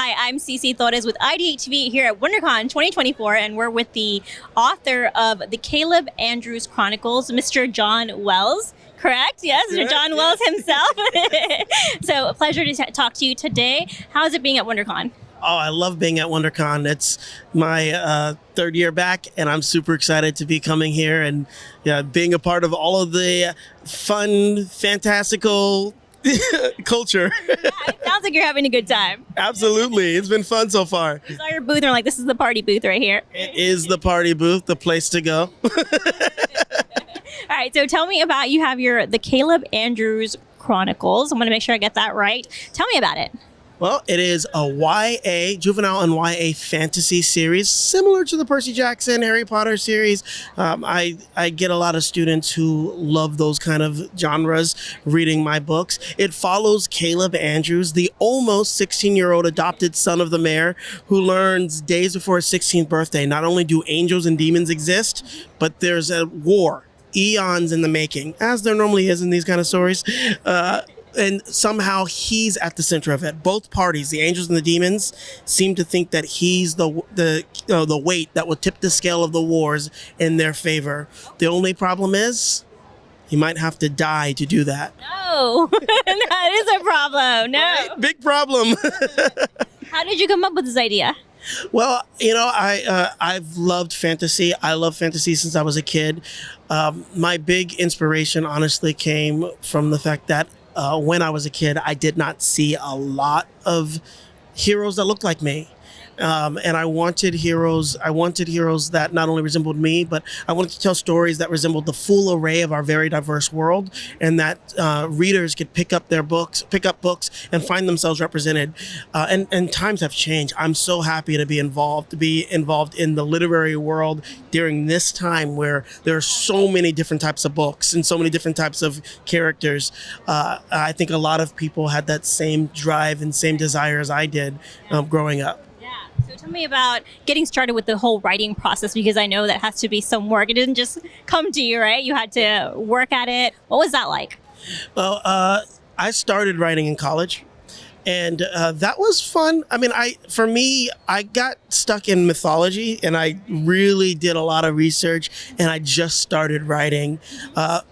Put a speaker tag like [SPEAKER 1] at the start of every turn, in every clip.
[SPEAKER 1] Hi, I'm CeCee Torres with IdeateTV here at Wondercon 2024, and we're with the author of the Kalib Andrews Chronicles, Mr. John Wells. Correct? Yes, Mr. John Wells himself. So a pleasure to talk to you today. How is it being at Wondercon?
[SPEAKER 2] Oh, I love being at Wondercon. It's my third year back, and I'm super excited to be coming here and being a part of all of the fun, fantastical culture.
[SPEAKER 1] It sounds like you're having a good time.
[SPEAKER 2] Absolutely. It's been fun so far.
[SPEAKER 1] I saw your booth and I'm like, this is the party booth right here.
[SPEAKER 2] It is the party booth, the place to go.
[SPEAKER 1] All right, so tell me about, you have the Kalib Andrews Chronicles. I'm going to make sure I get that right. Tell me about it.
[SPEAKER 2] Well, it is a YA, juvenile and YA fantasy series, similar to the Percy Jackson, Harry Potter series. I get a lot of students who love those kind of genres reading my books. It follows Kalib Andrews, the almost 16-year-old adopted son of the mayor, who learns days before his 16th birthday, not only do angels and demons exist, but there's a war, eons in the making, as there normally is in these kind of stories. And somehow he's at the center of it. Both parties, the angels and the demons, seem to think that he's the weight that will tip the scale of the wars in their favor. The only problem is he might have to die to do that.
[SPEAKER 1] No, that is a problem. No.
[SPEAKER 2] Right? Big problem.
[SPEAKER 1] How did you come up with this idea?
[SPEAKER 2] Well, I've loved fantasy. I love fantasy since I was a kid. My big inspiration, honestly, came from the fact that when I was a kid, I did not see a lot of heroes that looked like me. And I wanted heroes that not only resembled me, but I wanted to tell stories that resembled the full array of our very diverse world, and that readers could pick up books and find themselves represented. And times have changed. I'm so happy to be involved in the literary world during this time where there are so many different types of books and so many different types of characters. I think a lot of people had that same drive and same desire as I did growing up.
[SPEAKER 1] So tell me about getting started with the whole writing process, because I know that has to be some work. It didn't just come to you, right? You had to work at it. What was that like?
[SPEAKER 2] Well, I started writing in college, and that was fun. I mean, I got stuck in mythology, and I really did a lot of research, and I just started writing.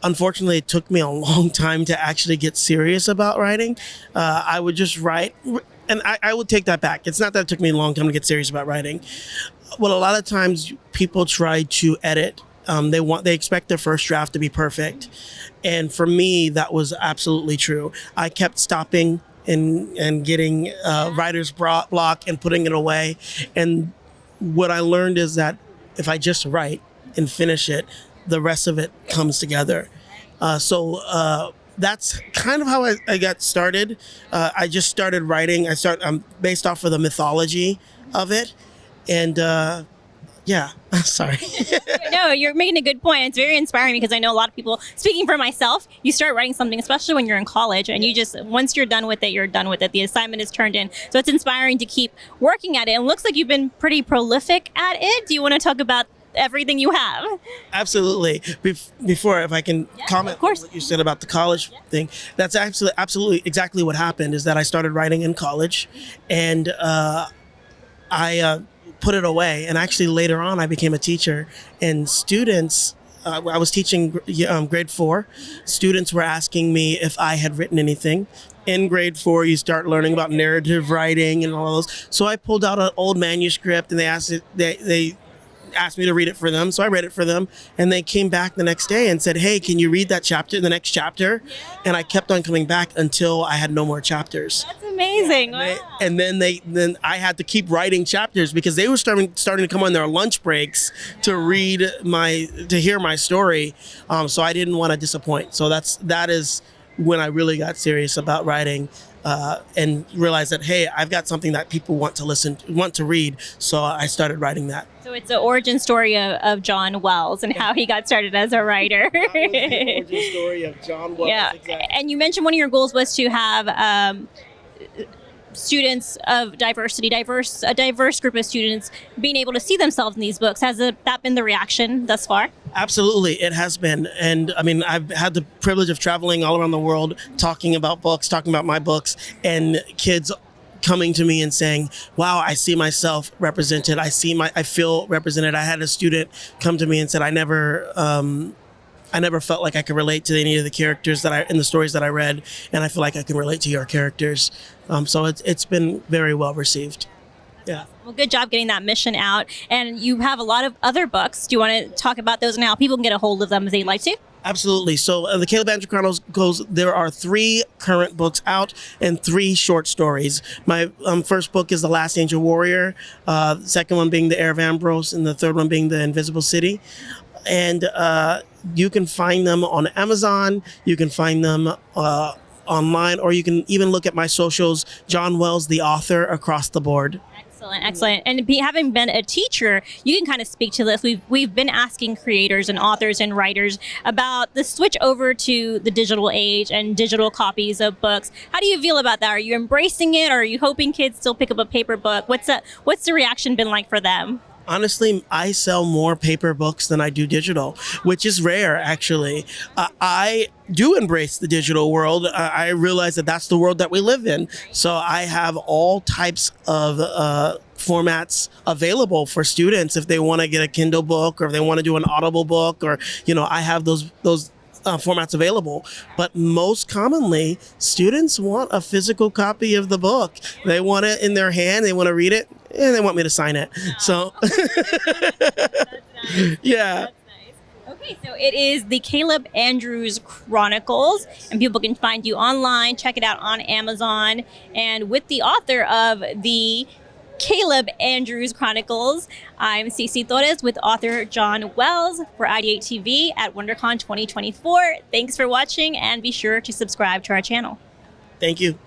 [SPEAKER 2] Unfortunately, it took me a long time to actually get serious about writing. I would just write. And I would take that back. It's not that it took me a long time to get serious about writing. Well, a lot of times people try to edit. They expect their first draft to be perfect. And for me, that was absolutely true. I kept stopping and getting writer's block and putting it away. And what I learned is that if I just write and finish it, the rest of it comes together. That's kind of how I got started. I just started writing. I'm based off of the mythology of it. And sorry.
[SPEAKER 1] No, you're making a good point. It's very inspiring, because I know a lot of people, speaking for myself, you start writing something, especially when you're in college, and once you're done with it, you're done with it. The assignment is turned in. So it's inspiring to keep working at it. And it looks like you've been pretty prolific at it. Do you want to talk about everything you have?
[SPEAKER 2] Absolutely. Before, if I can comment on what you said about the college thing, that's absolutely exactly what happened. Is that I started writing in college, and I put it away. And actually, later on, I became a teacher, and students. I was teaching grade 4. Students were asking me if I had written anything. In grade 4, you start learning about narrative writing and all those. So I pulled out an old manuscript, and they asked me to read it for them. So I read it for them, and they came back the next day and said, "Hey, can you read that chapter, the next chapter?" Yeah. And I kept on coming back until I had no more chapters.
[SPEAKER 1] That's amazing.
[SPEAKER 2] Wow. Then I had to keep writing chapters, because they were starting to come on their lunch breaks to hear my story. So I didn't want to disappoint. So that is when I really got serious about writing. And realized that, hey, I've got something that people want to read. So I started writing that.
[SPEAKER 1] So it's the origin story of John Wells and how he got started as a writer.
[SPEAKER 2] That was the origin story of John Wells.
[SPEAKER 1] Yeah,
[SPEAKER 2] exactly.
[SPEAKER 1] And you mentioned one of your goals was to have students of diversity, a diverse group of students being able to see themselves in these books. Has that been the reaction thus far?
[SPEAKER 2] Absolutely, it has been. And I mean, I've had the privilege of traveling all around the world, talking about my books, and kids coming to me and saying, wow, I see myself represented. I feel represented. I had a student come to me and said, I never felt like I could relate to any of the characters in the stories that I read, and I feel like I can relate to your characters. So it's been very well received. Yeah.
[SPEAKER 1] Well, good job getting that mission out. And you have a lot of other books. Do you want to talk about those and how people can get a hold of them if they'd like to?
[SPEAKER 2] Absolutely. So the Kalib Andrews Chronicles, there are 3 current books out and 3 short stories. My first book is The Last Angel Warrior, the second one being The Heir of Ambrose, and the third one being The Invisible City. And you can find them on Amazon. You can find them online, or you can even look at my socials, John Wells, the author, across the board.
[SPEAKER 1] Excellent. And having been a teacher, you can kind of speak to this. We've been asking creators and authors and writers about the switch over to the digital age and digital copies of books. How do you feel about that? Are you embracing it, or are you hoping kids still pick up a paper book? What's the reaction been like for them?
[SPEAKER 2] Honestly, I sell more paper books than I do digital, which is rare, actually. I do embrace the digital world. I realize that that's the world that we live in. So I have all types of formats available for students if they want to get a Kindle book, or if they want to do an Audible book, or, I have those formats available. But most commonly, students want a physical copy of the book. They want it in their hand, they want to read it, and they want me to sign it. So,
[SPEAKER 1] That's nice.
[SPEAKER 2] Yeah.
[SPEAKER 1] That's nice. Okay, so it is the Kalib Andrews Chronicles, and people can find you online, check it out on Amazon, and with the author of the Kalib Andrews Chronicles, I'm CeCee Torres with author John Wells for IdeateTV at Wondercon 2024. Thanks for watching, and be sure to subscribe to our channel.
[SPEAKER 2] Thank you.